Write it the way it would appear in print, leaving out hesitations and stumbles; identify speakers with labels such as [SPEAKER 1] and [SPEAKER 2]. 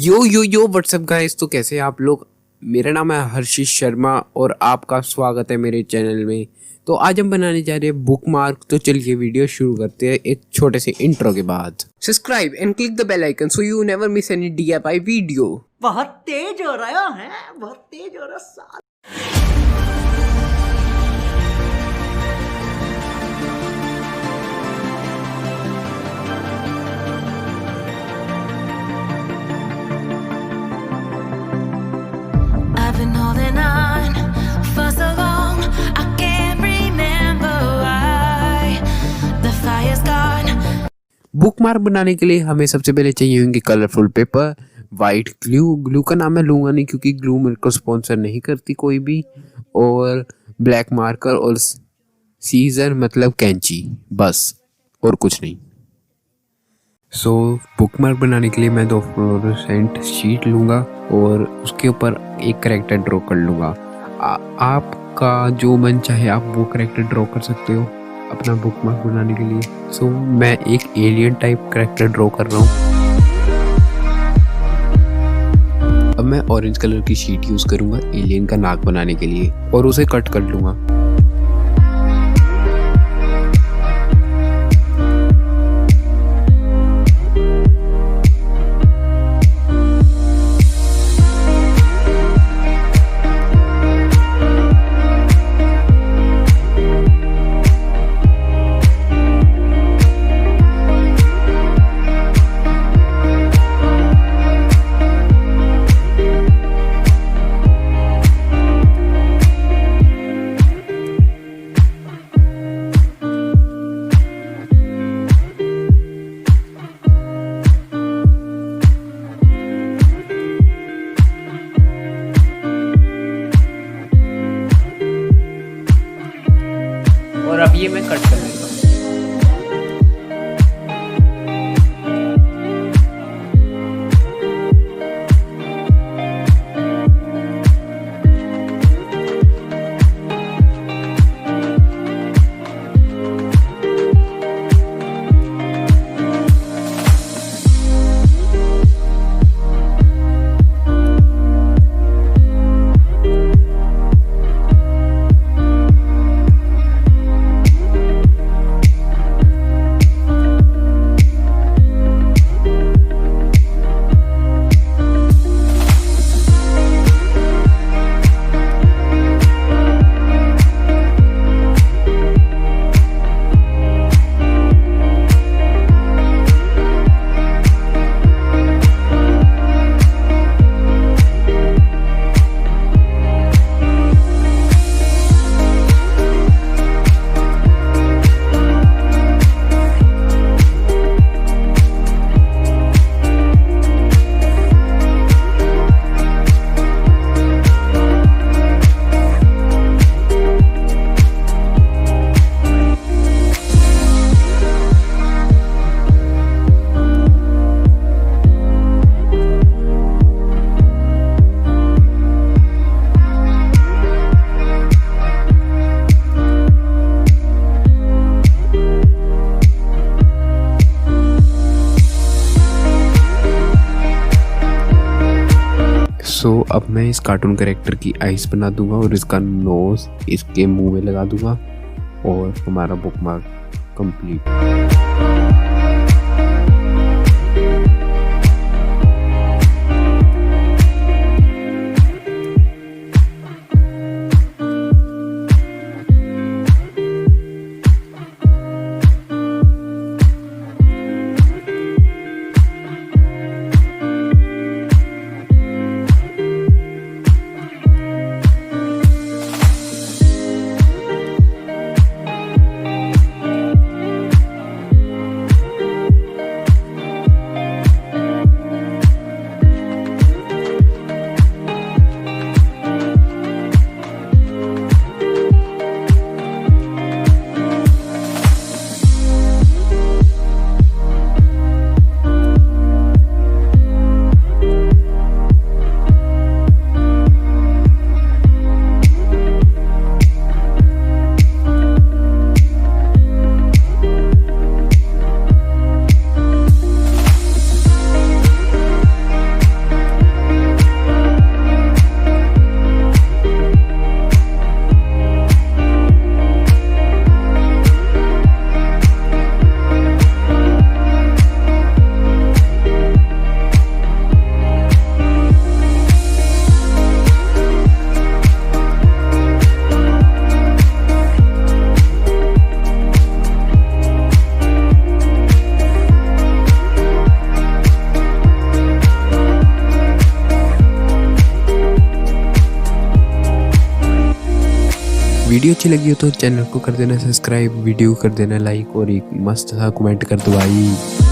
[SPEAKER 1] यो WhatsApp guys. तो कैसे हैं आप लोग। मेरा नाम है हर्षित शर्मा और आपका स्वागत है मेरे चैनल में। तो आज हम बनाने जा रहे हैं बुक मार्क। तो चलिए वीडियो शुरू करते हैं एक छोटे से इंट्रो के बाद। Subscribe and click the bell icon so you never miss any DIY video.
[SPEAKER 2] बहुत तेज हो रहा है, बहुत तेज हो रहा है।
[SPEAKER 3] I've been holding on for so long, I can't remember why. The fire's gone.
[SPEAKER 1] Book mark बनाने के लिए हमें सबसे पहले चाहिए होंगे कलरफुल पेपर, वाइट ग्लू का नाम मैं लूँगा नहीं क्योंकि ग्लू मेरे को स्पॉन्सर नहीं करती कोई भी, और ब्लैक मार्कर और सीजर मतलब कैंची, बस और कुछ नहीं। सो बुक मार्क बनाने के लिए मैं 2 फ्लोरोसेंट शीट लूँगा और उसके ऊपर एक कैरेक्टर ड्रॉ कर लूँगा। आपका जो मन चाहे आप वो कैरेक्टर ड्रॉ कर सकते हो अपना बुक मार्क बनाने के लिए। सो मैं एक एलियन टाइप कैरेक्टर ड्रॉ कर रहा हूँ। अब मैं ऑरेंज कलर की शीट यूज़ करूँगा एलियन का नाक बनाने के लिए और उसे कट कर लूँगा। और अब ये मैं कट कर लेता हूँ। सो अब मैं इस कार्टून कैरेक्टर की आइज बना दूंगा और इसका नोज इसके मुंह में लगा दूंगा और हमारा बुक मार्क कंप्लीट। वीडियो अच्छी लगी हो तो चैनल को कर देना सब्सक्राइब, वीडियो कर देना लाइक और एक मस्त सा कमेंट कर दो भाई।